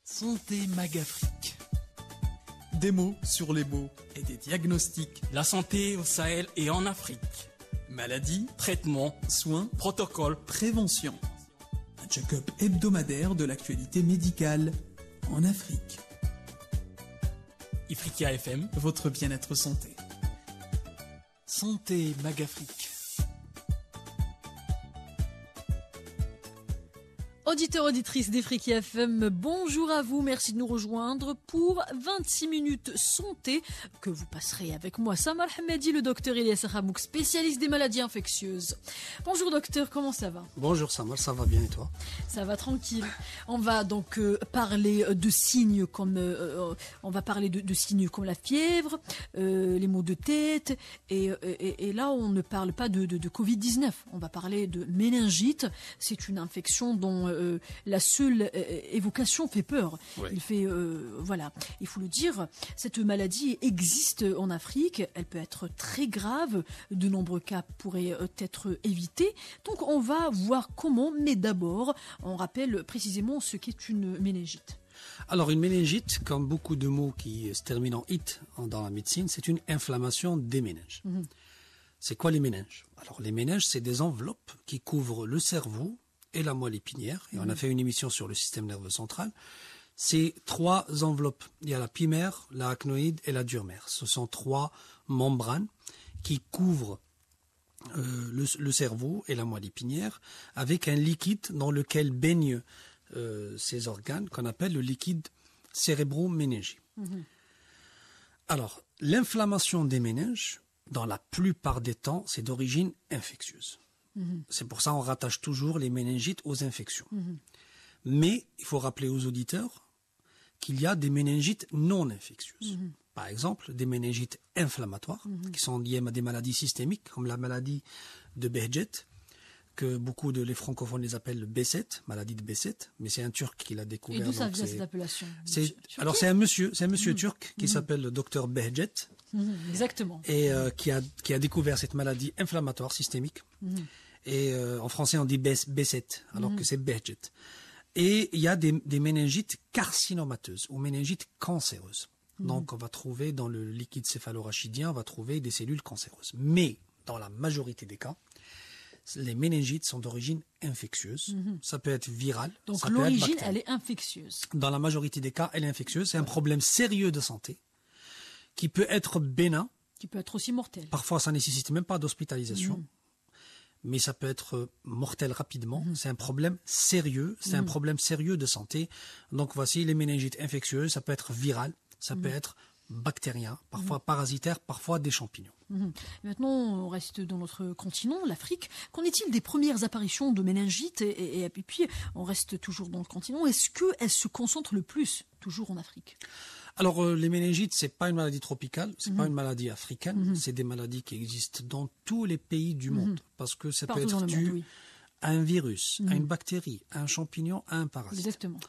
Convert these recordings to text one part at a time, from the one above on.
Santé Magafrique. Des mots sur les mots et des diagnostics. La santé au Sahel et en Afrique. Maladies, Traitements, soins, protocoles, prévention. Un check-up hebdomadaire de l'actualité médicale en Afrique. Ifriqiya FM, Votre bien-être santé. Santé Magafrique. Auditeurs, auditrices d'Ifriqiya FM, bonjour à vous, merci de nous rejoindre pour 26 minutes santé que vous passerez avec moi, Samar Hamedi, le docteur Elias Hamouk, spécialiste des maladies infectieuses. Bonjour docteur, comment ça va? Bonjour Samar, ça va bien et toi? Ça va tranquille. On va donc parler de signes comme on va parler de signes comme la fièvre, les maux de tête et là on ne parle pas de Covid-19, on va parler de méningite. C'est une infection dont la seule évocation fait peur. Oui. Il fait voilà, il faut le dire, cette maladie existe en Afrique, elle peut être très grave, de nombreux cas pourraient être évités. Donc on va voir comment, mais d'abord, on rappelle précisément ce qu'est une méningite. Alors une méningite, comme beaucoup de mots qui se terminent en it dans la médecine, c'est une inflammation des méninges. C'est quoi les méninges? Alors les méninges, c'est des enveloppes qui couvrent le cerveau et la moelle épinière. Et on a fait une émission sur le système nerveux central. Ces trois enveloppes, il y a la pymère, la acnoïde et la durmère. Ce sont trois membranes qui couvrent le cerveau et la moelle épinière avec un liquide dans lequel baignent ces organes qu'on appelle le liquide cérébro-méningé. Alors, l'inflammation des méninges, dans la plupart des temps, c'est d'origine infectieuse. C'est pour ça qu'on rattache toujours les méningites aux infections. Mais il faut rappeler aux auditeurs qu'il y a des méningites non infectieuses. Par exemple, des méningites inflammatoires qui sont liées à des maladies systémiques, comme la maladie de Behçet, que beaucoup de les francophones les appellent le B7, maladie de B7, mais c'est un Turc qui l'a découvert. Et d'où ça donc vient cette appellation? Alors c'est un monsieur turc qui s'appelle le docteur Behçet, Exactement. et qui a découvert cette maladie inflammatoire systémique. Et en français on dit B7, alors que c'est Behçet. Et il y a des méningites carcinomateuses ou méningites cancéreuses. Donc on va trouver dans le liquide céphalorachidien, on va trouver des cellules cancéreuses. Mais dans la majorité des cas, les méningites sont d'origine infectieuse. Ça peut être viral. Donc ça peut être l'origine, bactérienne. elle est infectieuse. Dans la majorité des cas, elle est infectieuse. C'est un problème sérieux de santé qui peut être bénin. Qui peut être aussi mortelle. Parfois, ça nécessite même pas d'hospitalisation. Mais ça peut être mortel rapidement. C'est un problème sérieux. C'est un problème sérieux de santé. Donc voici les méningites infectieuses. Ça peut être viral. Ça peut être bactérien, parfois parasitaire, parfois des champignons. Maintenant, on reste dans notre continent, l'Afrique. Qu'en est-il des premières apparitions de méningite et puis, on reste toujours dans le continent. Est-ce qu'elles se concentrent le plus, toujours en Afrique? Alors, les méningites, c'est pas une maladie tropicale, c'est pas une maladie africaine, c'est des maladies qui existent dans tous les pays du monde. Parce que ça Partout peut dans être le dû monde, oui. à un virus, à une bactérie, à un champignon, à un parasite. Exactement.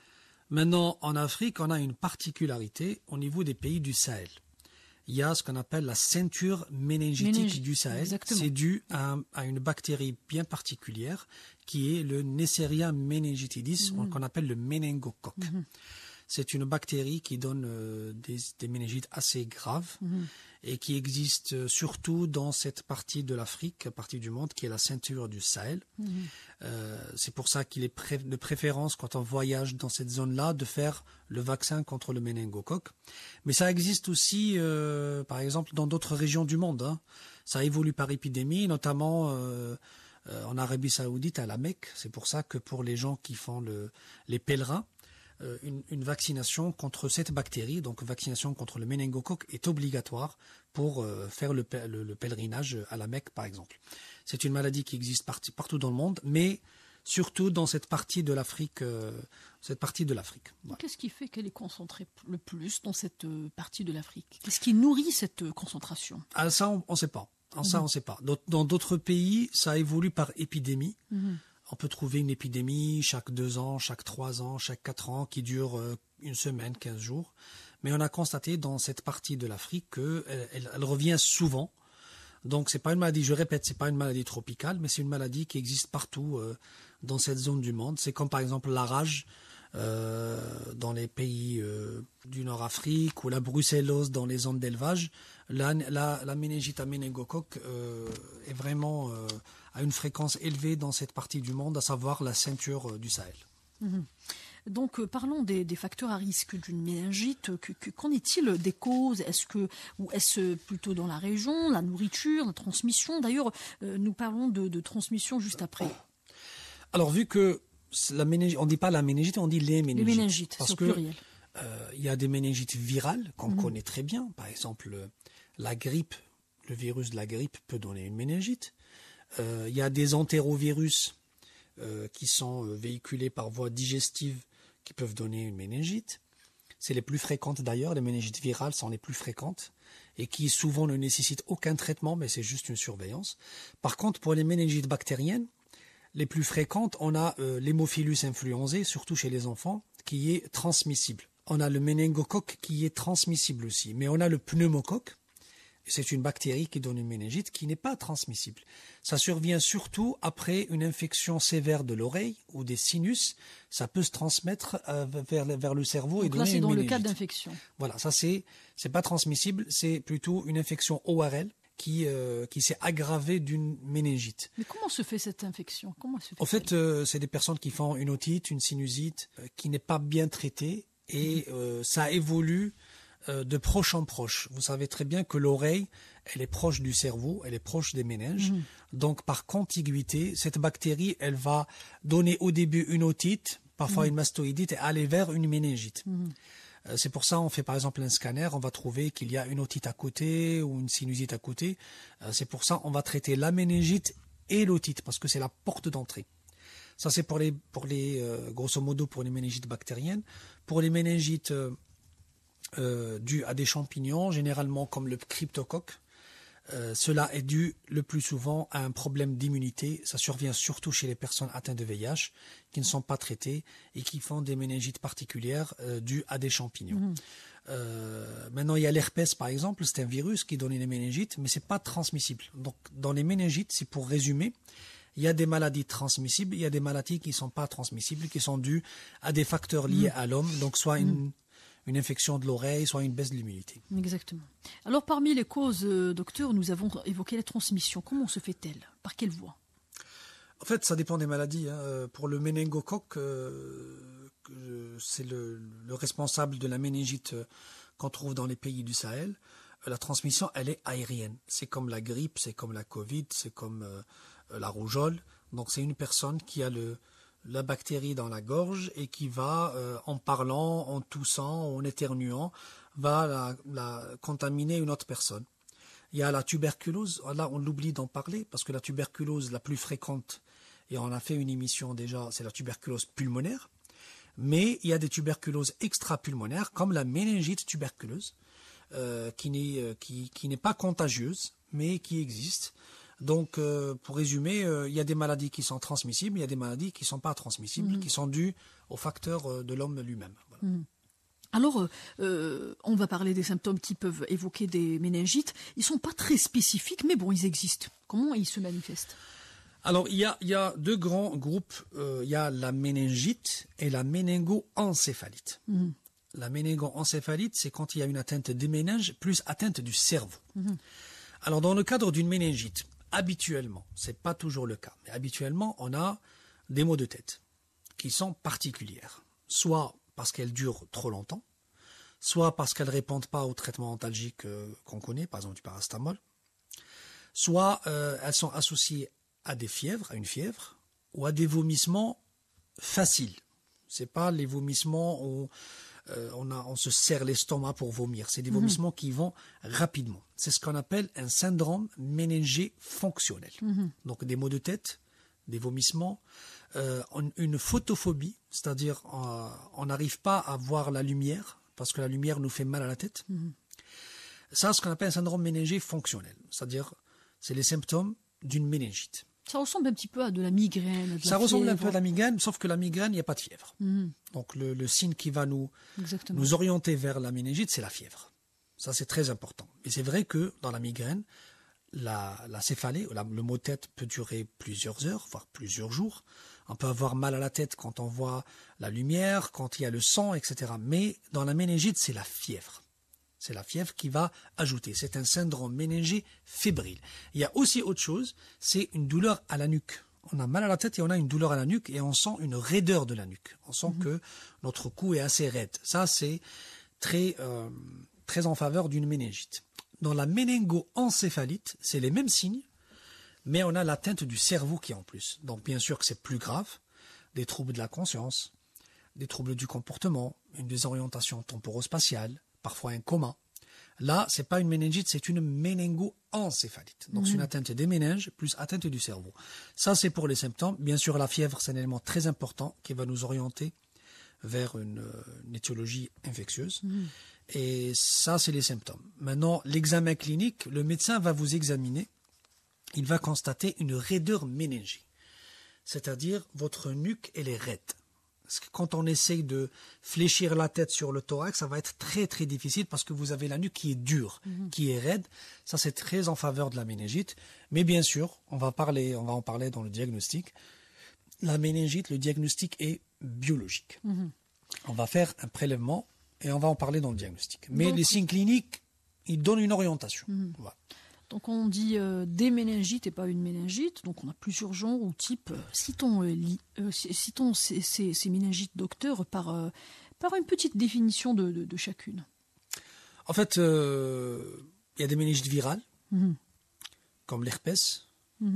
Maintenant, en Afrique, on a une particularité au niveau des pays du Sahel. Il y a ce qu'on appelle la ceinture méningitique du Sahel. Exactement. C'est dû à une bactérie bien particulière qui est le Neisseria meningitidis, qu'on appelle le méningocoque. C'est une bactérie qui donne des méningites assez graves et qui existe surtout dans cette partie de l'Afrique, partie du monde qui est la ceinture du Sahel. C'est pour ça qu'il est de préférence quand on voyage dans cette zone-là de faire le vaccin contre le méningocoque. Mais ça existe aussi, par exemple, dans d'autres régions du monde. Ça évolue par épidémie, notamment en Arabie Saoudite, à la Mecque. C'est pour ça que pour les gens qui font les pèlerins, une vaccination contre cette bactérie, donc vaccination contre le méningocoque, est obligatoire pour faire le pèlerinage à la Mecque, par exemple. C'est une maladie qui existe partout dans le monde, mais surtout dans cette partie de l'Afrique. Voilà. Qu'est-ce qui fait qu'elle est concentrée le plus dans cette partie de l'Afrique? Qu'est-ce qui nourrit cette concentration? Ah, ça, on sait pas. Ça, on sait pas. Dans d'autres pays, ça évolue par épidémie. On peut trouver une épidémie chaque 2 ans, chaque 3 ans, chaque 4 ans qui dure une semaine, 15 jours. Mais on a constaté dans cette partie de l'Afrique qu'elle revient souvent. Donc c'est pas une maladie, je répète, c'est pas une maladie tropicale, mais c'est une maladie qui existe partout dans cette zone du monde. C'est comme par exemple la rage dans les pays du Nord-Afrique ou la brucellose dans les zones d'élevage, la méningite à méningocoque est vraiment à une fréquence élevée dans cette partie du monde, à savoir la ceinture du Sahel. Donc, parlons des facteurs à risque d'une méningite. Qu'en est-il des causes? Est-ce plutôt dans la région, la nourriture, la transmission? D'ailleurs, nous parlons de transmission juste après. Alors, vu que on ne dit pas la méningite, on dit les méningites. Les méningites, parce c'est au que pluriel. il y a des méningites virales qu'on connaît très bien. Par exemple, la grippe, le virus de la grippe peut donner une méningite. Il y a des entérovirus qui sont véhiculés par voie digestive qui peuvent donner une méningite. C'est les plus fréquentes d'ailleurs, les méningites virales sont les plus fréquentes et qui souvent ne nécessitent aucun traitement, mais c'est juste une surveillance. Par contre, pour les méningites bactériennes, les plus fréquentes, on a l'hémophilus influenzae, surtout chez les enfants, qui est transmissible. On a le méningocoque qui est transmissible aussi, mais on a le pneumocoque. C'est une bactérie qui donne une méningite qui n'est pas transmissible. Ça survient surtout après une infection sévère de l'oreille ou des sinus. Ça peut se transmettre vers le cerveau. Donc et là, donner c'est une dans le méningite. cadre d'infection. Voilà, ça c'est pas transmissible, c'est plutôt une infection ORL qui s'est aggravée d'une méningite. Mais comment se fait cette infection? En fait, c'est des personnes qui font une otite, une sinusite, qui n'est pas bien traitée et ça évolue de proche en proche. Vous savez très bien que l'oreille, elle est proche du cerveau, elle est proche des méninges. Donc, par contiguïté, cette bactérie, elle va donner au début une otite, parfois une mastoïdite, et aller vers une méningite. C'est pour ça on fait par exemple un scanner, on va trouver qu'il y a une otite à côté ou une sinusite à côté. C'est pour ça on va traiter la méningite et l'otite, parce que c'est la porte d'entrée. Ça c'est pour les grosso modo pour les méningites bactériennes. Pour les méningites dues à des champignons, généralement comme le cryptocoque, cela est dû le plus souvent à un problème d'immunité. Ça survient surtout chez les personnes atteintes de VIH qui ne sont pas traitées et qui font des méningites particulières dues à des champignons. Maintenant, il y a l'herpès par exemple, c'est un virus qui donne une méningite, mais c'est pas transmissible. Donc, dans les méningites, c'est pour résumer, il y a des maladies transmissibles, il y a des maladies qui ne sont pas transmissibles, qui sont dues à des facteurs liés à l'homme, donc soit une infection de l'oreille, soit une baisse de l'immunité. Exactement. Alors, parmi les causes, docteur, nous avons évoqué la transmission. Comment se fait-elle? Par quelle voie? En fait, ça dépend des maladies. Pour le méningocoque, c'est le responsable de la méningite qu'on trouve dans les pays du Sahel. La transmission, elle est aérienne. C'est comme la grippe, c'est comme la Covid, c'est comme la rougeole. Donc, c'est une personne qui a la bactérie dans la gorge et qui va, en parlant, en toussant, en éternuant, va la contaminer une autre personne. Il y a la tuberculose, là on l'oublie d'en parler parce que la tuberculose la plus fréquente, et on a fait une émission déjà, c'est la tuberculose pulmonaire, mais il y a des tuberculoses extrapulmonaires comme la méningite tuberculeuse qui n'est pas contagieuse mais qui existe. Donc, pour résumer, il y a des maladies qui sont transmissibles, il y a des maladies qui ne sont pas transmissibles, qui sont dues aux facteurs de l'homme lui-même. Voilà. Alors, on va parler des symptômes qui peuvent évoquer des méningites. Ils ne sont pas très spécifiques, mais bon, ils existent. Comment ils se manifestent? Alors, il y a deux grands groupes. Il y a la méningite et la méningoencéphalite. La méningoencéphalite, c'est quand il y a une atteinte des méninges plus atteinte du cerveau. Alors, dans le cadre d'une méningite, habituellement, ce n'est pas toujours le cas, mais habituellement, on a des maux de tête qui sont particulières. Soit parce qu'elles durent trop longtemps, soit parce qu'elles ne répondent pas au traitement antalgique qu'on connaît, par exemple du paracétamol, soit elles sont associées à des fièvres, à une fièvre, ou à des vomissements faciles. Ce n'est pas les vomissements où on se serre l'estomac pour vomir, c'est des vomissements qui vont rapidement. C'est ce qu'on appelle un syndrome méningé fonctionnel. Donc des maux de tête, des vomissements, une photophobie, c'est-à-dire on n'arrive pas à voir la lumière parce que la lumière nous fait mal à la tête. Ça, ce qu'on appelle un syndrome méningé fonctionnel, c'est-à-dire c'est les symptômes d'une méningite. Ça ressemble un petit peu à de la migraine. Ça ressemble un peu à la migraine, sauf que la migraine, il n'y a pas de fièvre. Donc le signe qui va nous orienter vers la méningite, c'est la fièvre. Ça, c'est très important. Et c'est vrai que dans la migraine, la céphalée, le maux de tête peut durer plusieurs heures, voire plusieurs jours. On peut avoir mal à la tête quand on voit la lumière, quand il y a le sang, etc. Mais dans la méningite, c'est la fièvre. C'est la fièvre qui va ajouter. C'est un syndrome méningé fébrile. Il y a aussi autre chose, c'est une douleur à la nuque. On a mal à la tête et on a une douleur à la nuque et on sent une raideur de la nuque. On sent que notre cou est assez raide. Ça, c'est très en faveur d'une méningite. Dans la méningoencéphalite, c'est les mêmes signes, mais on a l'atteinte du cerveau qui est en plus. Donc bien sûr que c'est plus grave, des troubles de la conscience, des troubles du comportement, une désorientation temporospatiale, parfois un coma. Là, c'est pas une méningite, c'est une méningoencéphalite. Donc c'est une atteinte des méninges plus atteinte du cerveau. Ça, c'est pour les symptômes. Bien sûr, la fièvre, c'est un élément très important qui va nous orienter vers une étiologie infectieuse. Et ça, c'est les symptômes. Maintenant, l'examen clinique, le médecin va vous examiner. Il va constater une raideur méningée. C'est-à-dire, votre nuque, elle est raide. Parce que quand on essaye de fléchir la tête sur le thorax, ça va être très très difficile parce que vous avez la nuque qui est dure, qui est raide. Ça, c'est très en faveur de la méningite. Mais bien sûr, on va en parler dans le diagnostic. La méningite, le diagnostic est biologique. On va faire un prélèvement et on va en parler dans le diagnostic. Mais les signes cliniques, ils donnent une orientation. Voilà. Donc on dit des méningites et pas une méningite. Donc on a plusieurs genres ou types. Citons ces méningites, docteur, par une petite définition de chacune. En fait, il y a des méningites virales, comme l'herpès,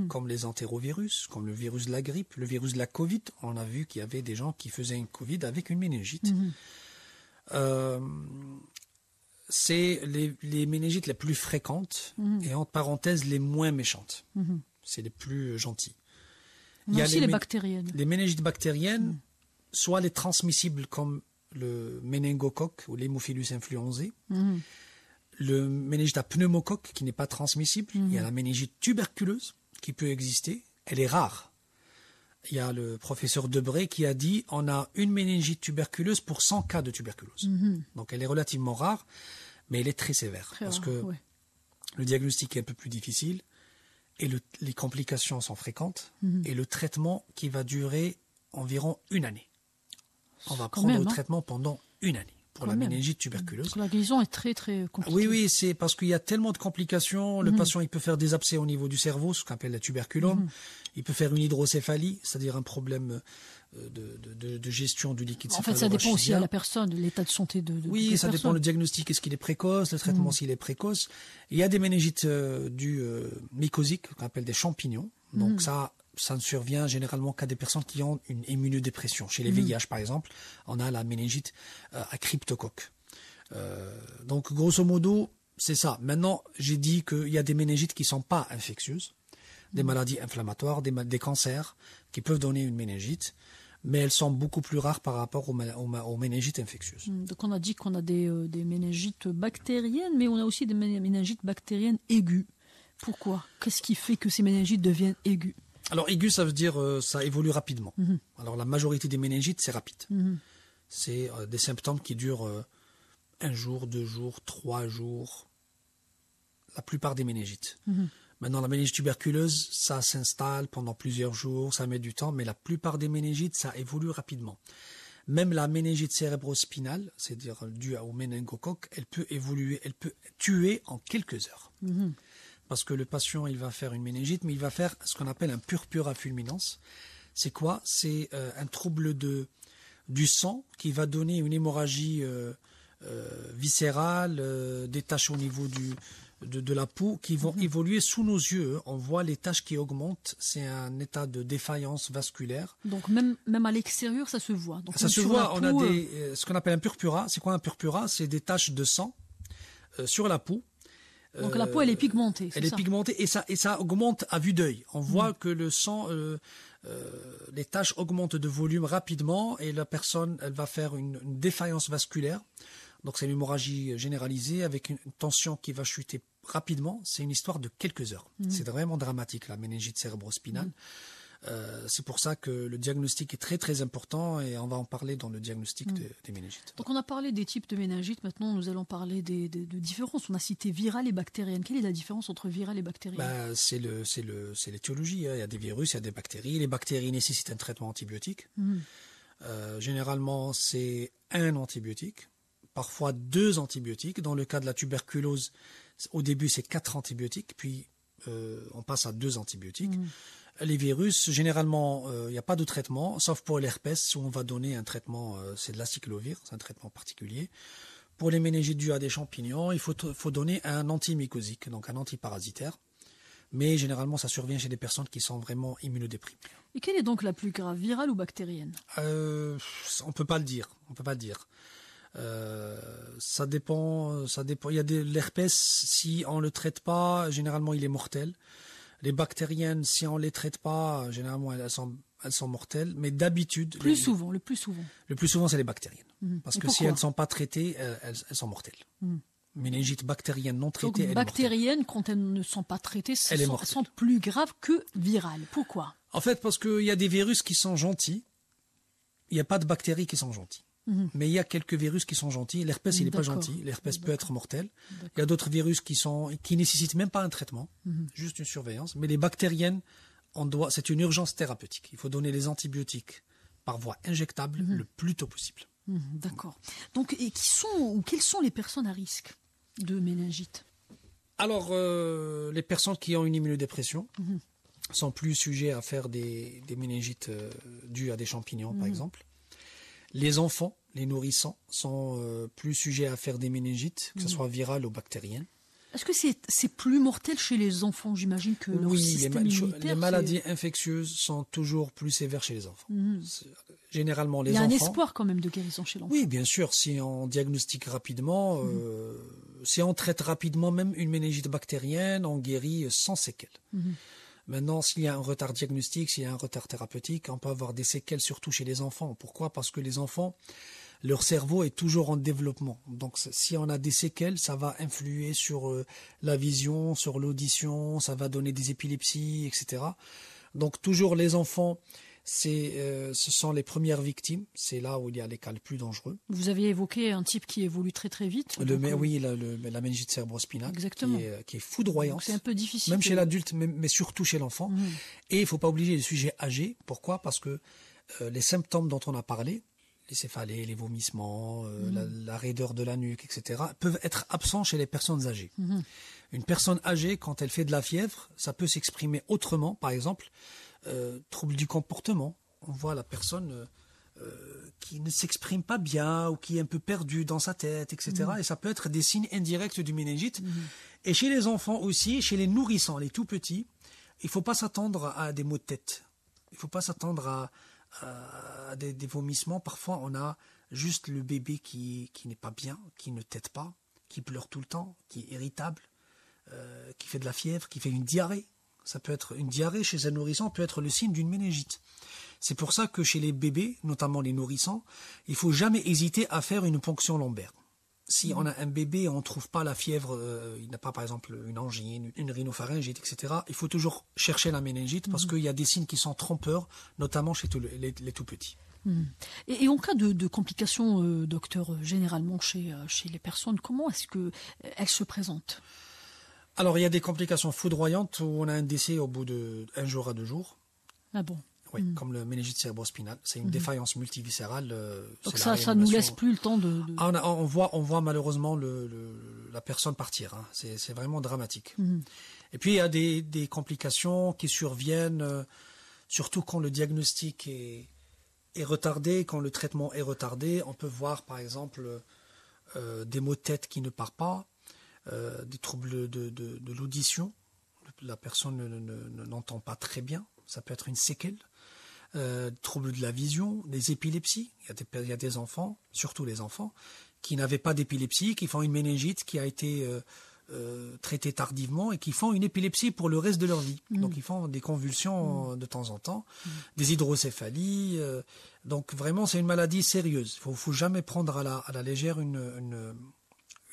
comme les entérovirus, comme le virus de la grippe, le virus de la Covid. On a vu qu'il y avait des gens qui faisaient une Covid avec une méningite. C'est les méningites les plus fréquentes et entre parenthèses les moins méchantes. C'est les plus gentilles. Il y a aussi les bactériennes. Les méningites bactériennes, soit les transmissibles comme le méningocoque ou l'hémophilus influenzae, le méningite à pneumocoque qui n'est pas transmissible, il y a la méningite tuberculeuse qui peut exister, elle est rare. Il y a le professeur Debré qui a dit on a une méningite tuberculeuse pour 100 cas de tuberculose. Donc elle est relativement rare, mais elle est très sévère. Parce que le diagnostic est un peu plus difficile et les complications sont fréquentes et le traitement qui va durer environ une année. On va prendre le traitement pendant une année pour la méningite tuberculeuse. Parce que la guérison est très très compliquée. Oui, c'est parce qu'il y a tellement de complications. Le patient, il peut faire des abcès au niveau du cerveau, ce qu'on appelle la tuberculome. Il peut faire une hydrocéphalie, c'est-à-dire un problème de gestion du liquide céphalorachidien. En fait, ça dépend aussi à la personne, l'état de santé de oui, ça dépend le diagnostic, est-ce qu'il est précoce, le traitement s'il est précoce. Il y a des méningites mycosiques, qu'on appelle des champignons. Donc ça ne survient généralement qu'à des personnes qui ont une immunodépression. Chez les VIH, par exemple, on a la méningite à cryptocoque. Donc, grosso modo, c'est ça. Maintenant, j'ai dit qu'il y a des méningites qui ne sont pas infectieuses, des maladies inflammatoires, des cancers qui peuvent donner une méningite, mais elles sont beaucoup plus rares par rapport aux méningites infectieuses. Donc, on a dit qu'on a des méningites bactériennes, mais on a aussi des méningites bactériennes aiguës. Pourquoi ? Qu'est-ce qui fait que ces méningites deviennent aiguës ? Alors, aigu, ça veut dire ça évolue rapidement. Alors, la majorité des méningites, c'est rapide. C'est des symptômes qui durent 1 jour, 2 jours, 3 jours. La plupart des méningites. Maintenant, la méningite tuberculeuse, ça s'installe pendant plusieurs jours, ça met du temps, mais la plupart des méningites, ça évolue rapidement. Même la méningite cérébrospinale, c'est-à-dire due au méningocoque, elle peut évoluer, elle peut tuer en quelques heures. Parce que le patient, il va faire une méningite, mais il va faire ce qu'on appelle un purpura fulminans. C'est quoi ? C'est un trouble du sang qui va donner une hémorragie viscérale, des taches au niveau de la peau qui vont évoluer sous nos yeux. On voit les taches qui augmentent. C'est un état de défaillance vasculaire. Donc même à l'extérieur, ça se voit. Donc, ça se voit. On a ce qu'on appelle un purpura. C'est quoi un purpura ? C'est des taches de sang sur la peau. Donc la peau, elle est pigmentée. Elle est pigmentée et ça augmente à vue d'œil. On voit que le sang, les taches augmentent de volume rapidement et la personne, elle va faire une défaillance vasculaire. Donc c'est une hémorragie généralisée avec une tension qui va chuter rapidement. C'est une histoire de quelques heures. C'est vraiment dramatique, la méningite cérébrospinale. C'est pour ça que le diagnostic est très très important et on va en parler dans le diagnostic des méningites. Donc on a parlé des types de méningites, maintenant nous allons parler de différences. On a cité virale et bactérienne. Quelle est la différence entre virale et bactérienne? C'est l'étiologie, hein. Il y a des virus, il y a des bactéries. Les bactéries nécessitent un traitement antibiotique. Généralement, c'est un antibiotique, parfois 2 antibiotiques. Dans le cas de la tuberculose, au début, c'est 4 antibiotiques, puis on passe à 2 antibiotiques. Les virus, généralement, il n'y a pas de traitement, sauf pour l'herpès, où on va donner un traitement, c'est de l'acyclovir, c'est un traitement particulier. Pour les méningites dues à des champignons, il faut donner un antimycosique, donc un antiparasitaire. Mais généralement, ça survient chez des personnes qui sont vraiment immunodéprimées. Et quelle est donc la plus grave, virale ou bactérienne? On peut pas le dire. Ça dépend. Il y a l'herpès, si on le traite pas, généralement il est mortel. Les bactériennes, si on les traite pas, généralement elles sont mortelles. Mais d'habitude, le plus souvent, c'est les bactériennes. Parce que si elles ne sont pas traitées, elles sont mortelles. Méningite bactérienne non traitée, donc, bactériennes, quand elles ne sont pas traitées, elles sont plus graves que virales. Pourquoi? En fait, parce qu'il y a des virus qui sont gentils. Il n'y a pas de bactéries qui sont gentilles. Mais il y a quelques virus qui sont gentils. L'herpès, il n'est pas gentil. L'herpès peut être mortel. Il y a d'autres virus qui nécessitent même pas un traitement, juste une surveillance. Mais les bactériennes, c'est une urgence thérapeutique. Il faut donner les antibiotiques par voie injectable le plus tôt possible. D'accord. Donc, quelles sont les personnes à risque de méningite? Alors, les personnes qui ont une immunodépression sont plus sujets à faire des méningites dues à des champignons, par exemple. Les enfants, les nourrissants, sont plus sujets à faire des méningites, que ce soit virales ou bactériennes. Est-ce que c'est plus mortel chez les enfants? J'imagine que leur système immunitaire... les maladies infectieuses sont toujours plus sévères chez les enfants. Généralement, les enfants... Il y a un espoir quand même de guérison chez l'enfant. Oui, bien sûr, si on diagnostique rapidement, si on traite rapidement même une méningite bactérienne, on guérit sans séquelles. Maintenant, s'il y a un retard diagnostique, s'il y a un retard thérapeutique, on peut avoir des séquelles surtout chez les enfants. Pourquoi? Parce que les enfants, leur cerveau est toujours en développement. Donc, si on a des séquelles, ça va influer sur la vision, sur l'audition, ça va donner des épilepsies, etc. Donc, toujours les enfants, ce sont les premières victimes. C'est là où il y a les cas les plus dangereux. Vous aviez évoqué un type qui évolue très très vite. La méningite cérébrospinale, qui est foudroyante. C'est un peu difficile. Même chez l'adulte, mais surtout chez l'enfant. Et il ne faut pas oublier les sujets âgés. Pourquoi? Parce que les symptômes dont on a parlé, les céphalées, les vomissements, la raideur de la nuque, etc., peuvent être absents chez les personnes âgées. Une personne âgée, quand elle fait de la fièvre, ça peut s'exprimer autrement. Par exemple, trouble du comportement. On voit la personne qui ne s'exprime pas bien ou qui est un peu perdue dans sa tête, etc. Et ça peut être des signes indirects du méningite. Et chez les enfants aussi, chez les nourrissants, les tout petits, il ne faut pas s'attendre à des maux de tête. Il ne faut pas s'attendre à des vomissements. Parfois, on a juste le bébé qui n'est pas bien, qui ne tète pas, qui pleure tout le temps, qui est irritable, qui fait de la fièvre, qui fait une diarrhée. Ça peut être une diarrhée chez un nourrisson, peut être le signe d'une méningite. C'est pour ça que chez les bébés, notamment les nourrissants, il ne faut jamais hésiter à faire une ponction lombaire. Si on a un bébé et on ne trouve pas la fièvre, il n'a pas par exemple une angine, une rhinopharyngite, etc., il faut toujours chercher la méningite parce qu'il y a des signes qui sont trompeurs, notamment chez les tout petits. Et en cas de complications, docteur, généralement chez les personnes, comment est-ce qu'elles se présentent? Alors, il y a des complications foudroyantes où on a un décès au bout de 1 jour à 2 jours. Ah bon? Oui, comme le méningite cérébrospinale. C'est une défaillance multiviscérale. Donc ça ne nous laisse plus le temps de... On voit malheureusement la personne partir. Hein. C'est vraiment dramatique. Et puis, il y a des complications qui surviennent, surtout quand le diagnostic est retardé, quand le traitement est retardé. On peut voir, par exemple, des maux de tête qui ne partent pas, des troubles de l'audition. La personne n'entend pas très bien. Ça peut être une séquelle. Troubles de la vision, des épilepsies. Il y a des enfants, surtout les enfants, qui n'avaient pas d'épilepsie, qui font une méningite qui a été traitée tardivement et qui font une épilepsie pour le reste de leur vie. Donc ils font des convulsions de temps en temps, des hydrocéphalies. Donc vraiment, c'est une maladie sérieuse. Il ne faut jamais prendre à la légère une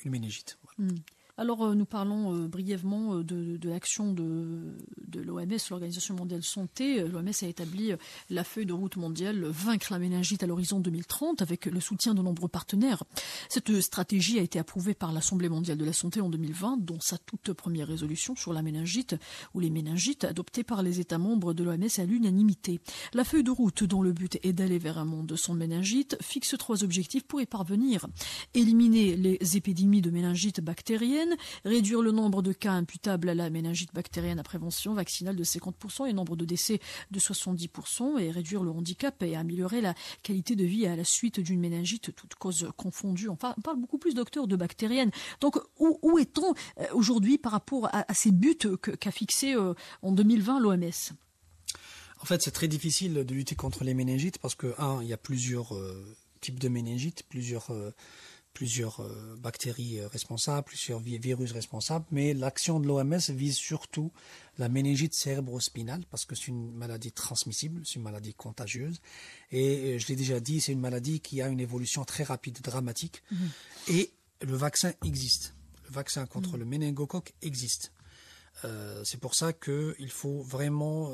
méningite. Voilà. Alors, nous parlons brièvement de l'action de l'OMS, l'Organisation mondiale de santé. L'OMS a établi la feuille de route mondiale Vaincre la méningite à l'horizon 2030 avec le soutien de nombreux partenaires. Cette stratégie a été approuvée par l'Assemblée mondiale de la santé en 2020, dont sa toute première résolution sur la méningite ou les méningites adoptée par les États membres de l'OMS à l'unanimité. La feuille de route, dont le but est d'aller vers un monde sans méningite, fixe 3 objectifs pour y parvenir. Éliminer les épidémies de méningite bactérienne, réduire le nombre de cas imputables à la méningite bactérienne à prévention vaccinale de 50% et le nombre de décès de 70% et réduire le handicap et améliorer la qualité de vie à la suite d'une méningite, toutes causes confondues. Enfin, on parle beaucoup plus, docteur, de bactérienne. Donc, où est-on aujourd'hui par rapport à ces buts qu'a fixés en 2020 l'OMS ? En fait, c'est très difficile de lutter contre les méningites parce que, il y a plusieurs types de méningites, plusieurs bactéries responsables, plusieurs virus responsables, mais l'action de l'OMS vise surtout la méningite cérébro-spinale parce que c'est une maladie transmissible, c'est une maladie contagieuse et je l'ai déjà dit, c'est une maladie qui a une évolution très rapide, dramatique et le vaccin existe. Le vaccin contre le méningocoque existe. C'est pour ça qu'il faut vraiment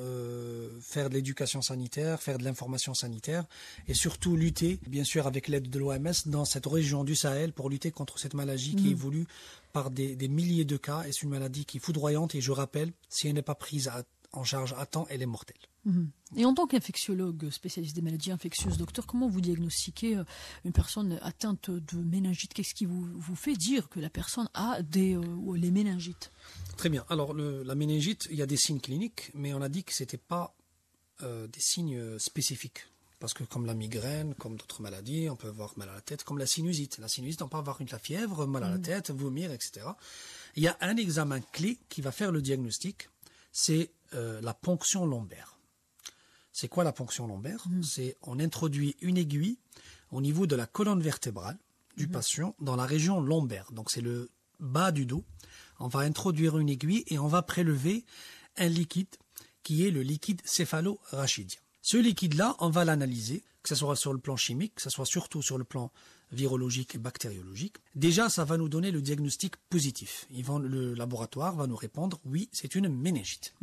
faire de l'éducation sanitaire, faire de l'information sanitaire et surtout lutter, bien sûr avec l'aide de l'OMS, dans cette région du Sahel pour lutter contre cette maladie qui évolue par des milliers de cas et c'est une maladie qui est foudroyante et je rappelle, si elle n'est pas prise en charge à temps, elle est mortelle. Et en tant qu'infectiologue spécialiste des maladies infectieuses, docteur, comment vous diagnostiquez une personne atteinte de méningite ? Qu'est-ce qui vous fait dire que la personne a les méningites ? Très bien. Alors, la méningite, il y a des signes cliniques, mais on a dit que ce n'était pas des signes spécifiques. Parce que comme la migraine, comme d'autres maladies, on peut avoir mal à la tête, comme la sinusite. La sinusite, on peut avoir la fièvre, mal à la tête, vomir, etc. Il y a un examen clé qui va faire le diagnostic, c'est la ponction lombaire. C'est quoi la ponction lombaire ? C'est on introduit une aiguille au niveau de la colonne vertébrale du patient dans la région lombaire. Donc c'est le bas du dos. On va introduire une aiguille et on va prélever un liquide qui est le liquide céphalo-rachidien. Ce liquide-là, on va l'analyser, que ce soit sur le plan chimique, que ce soit surtout sur le plan virologique et bactériologique. Déjà, ça va nous donner le diagnostic positif. Le laboratoire va nous répondre, oui, c'est une méningite.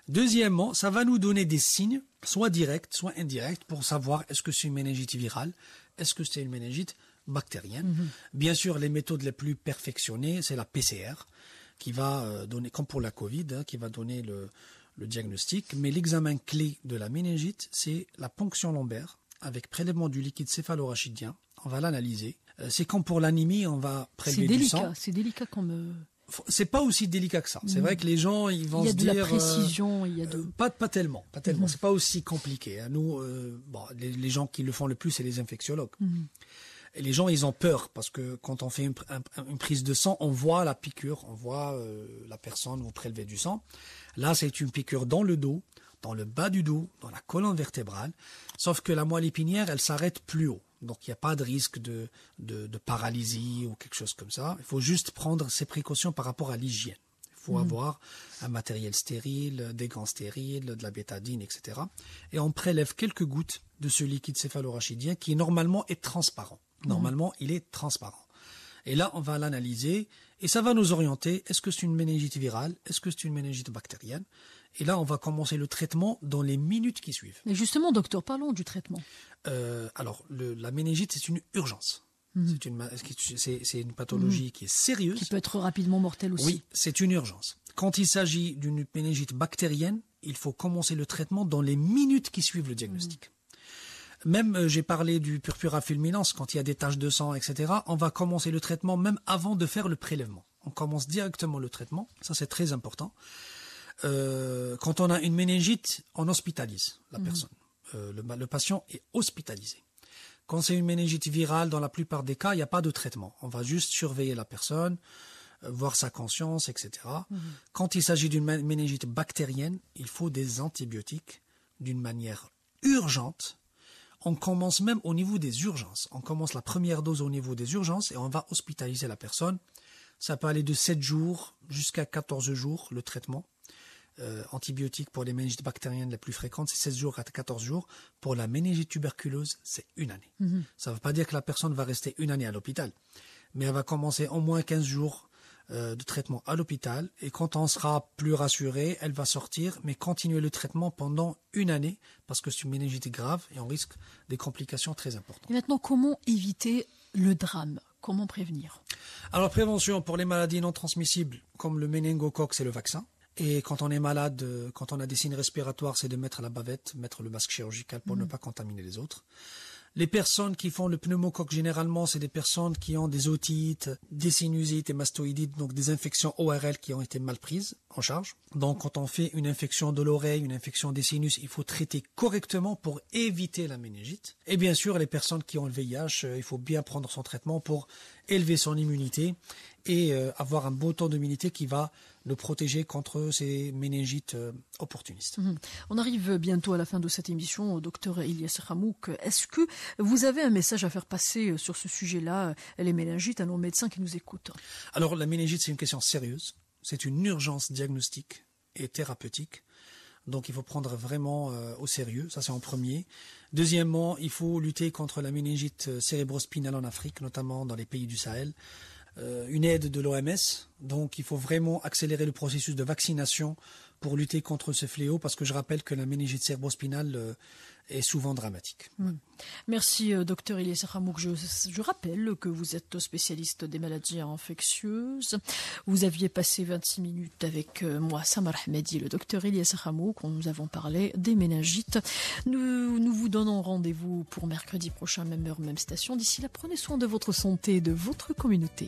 Deuxièmement, ça va nous donner des signes, soit directs, soit indirects, pour savoir est-ce que c'est une méningite virale, est-ce que c'est une méningite bactérienne. Bien sûr, les méthodes les plus perfectionnées, c'est la PCR, qui va donner, comme pour la Covid, qui va donner le diagnostic. Mais l'examen clé de la méningite, c'est la ponction lombaire, avec prélèvement du liquide céphalo-rachidien. On va l'analyser. C'est comme pour l'anémie, on va prélever du sang. C'est délicat comme... C'est pas aussi délicat que ça. C'est vrai que les gens, ils vont se dire... Il y a de la précision, il y a de... Pas tellement. C'est pas aussi compliqué. Nous, les gens qui le font le plus, c'est les infectiologues. Et les gens, ils ont peur parce que quand on fait une prise de sang, on voit la piqûre, on voit la personne vous prélever du sang. Là, c'est une piqûre dans le dos, dans le bas du dos, dans la colonne vertébrale. Sauf que la moelle épinière, elle s'arrête plus haut. Donc, il n'y a pas de risque de paralysie ou quelque chose comme ça. Il faut juste prendre ses précautions par rapport à l'hygiène. Il faut avoir un matériel stérile, des gants stériles, de la bétadine, etc. Et on prélève quelques gouttes de ce liquide céphalo-rachidien qui normalement est transparent. Normalement, il est transparent. Et là, on va l'analyser et ça va nous orienter. Est-ce que c'est une méningite virale? Est-ce que c'est une méningite bactérienne? Et là, on va commencer le traitement dans les minutes qui suivent. Et justement, docteur, parlons du traitement. Alors, la méningite, c'est une urgence. C'est une pathologie qui est sérieuse. Qui peut être rapidement mortelle aussi. Oui, c'est une urgence. Quand il s'agit d'une méningite bactérienne, il faut commencer le traitement dans les minutes qui suivent le diagnostic. Même, j'ai parlé du purpura fulminans, quand il y a des taches de sang, etc., on va commencer le traitement même avant de faire le prélèvement. On commence directement le traitement, ça c'est très important. Quand on a une méningite, on hospitalise la personne. Le patient est hospitalisé. Quand c'est une méningite virale, dans la plupart des cas, il n'y a pas de traitement. On va juste surveiller la personne, voir sa conscience, etc. Quand il s'agit d'une méningite bactérienne, il faut des antibiotiques d'une manière urgente. On commence même au niveau des urgences. On commence la première dose au niveau des urgences et on va hospitaliser la personne. Ça peut aller de 7 jours jusqu'à 14 jours, le traitement. Antibiotiques pour les méningites bactériennes les plus fréquentes, c'est 16 jours à 14 jours. Pour la méningite tuberculeuse, c'est 1 année. Ça ne veut pas dire que la personne va rester 1 année à l'hôpital, mais elle va commencer au moins 15 jours de traitement à l'hôpital. Et quand on sera plus rassuré, elle va sortir, mais continuer le traitement pendant 1 année, parce que c'est une méningite grave et on risque des complications très importantes. Et maintenant, comment éviter le drame? Comment prévenir? Alors, prévention pour les maladies non transmissibles, comme le méningocoque, c'est le vaccin. Et quand on est malade, quand on a des signes respiratoires, c'est de mettre la bavette, mettre le masque chirurgical pour ne pas contaminer les autres. Les personnes qui font le pneumocoque, généralement, c'est des personnes qui ont des otites, des sinusites et mastoïdites, donc des infections ORL qui ont été mal prises en charge. Donc, quand on fait une infection de l'oreille, une infection des sinus, il faut traiter correctement pour éviter la méningite. Et bien sûr, les personnes qui ont le VIH, il faut bien prendre son traitement pour élever son immunité et avoir un beau taux d'immunité qui va le protéger contre ces méningites opportunistes. On arrive bientôt à la fin de cette émission, docteur Ilyas Khamouk. Est-ce que vous avez un message à faire passer sur ce sujet-là, les méningites, à nos médecins qui nous écoutent? Alors, la méningite, c'est une question sérieuse. C'est une urgence diagnostique et thérapeutique. Donc, il faut prendre vraiment au sérieux. Ça, c'est en premier. Deuxièmement, il faut lutter contre la méningite cérébrospinale en Afrique, notamment dans les pays du Sahel. Une aide de l'OMS, donc il faut vraiment accélérer le processus de vaccination pour lutter contre ce fléau, parce que je rappelle que la méningite cérébrospinale est souvent dramatique. Merci docteur Ilyas Khamouk. Je rappelle que vous êtes spécialiste des maladies infectieuses. Vous aviez passé 26 minutes avec moi, Samar Ahmedi, le docteur Ilyas Khamouk, où nous avons parlé des méningites. Nous vous donnons rendez-vous pour mercredi prochain, même heure, même station. D'ici là, prenez soin de votre santé et de votre communauté.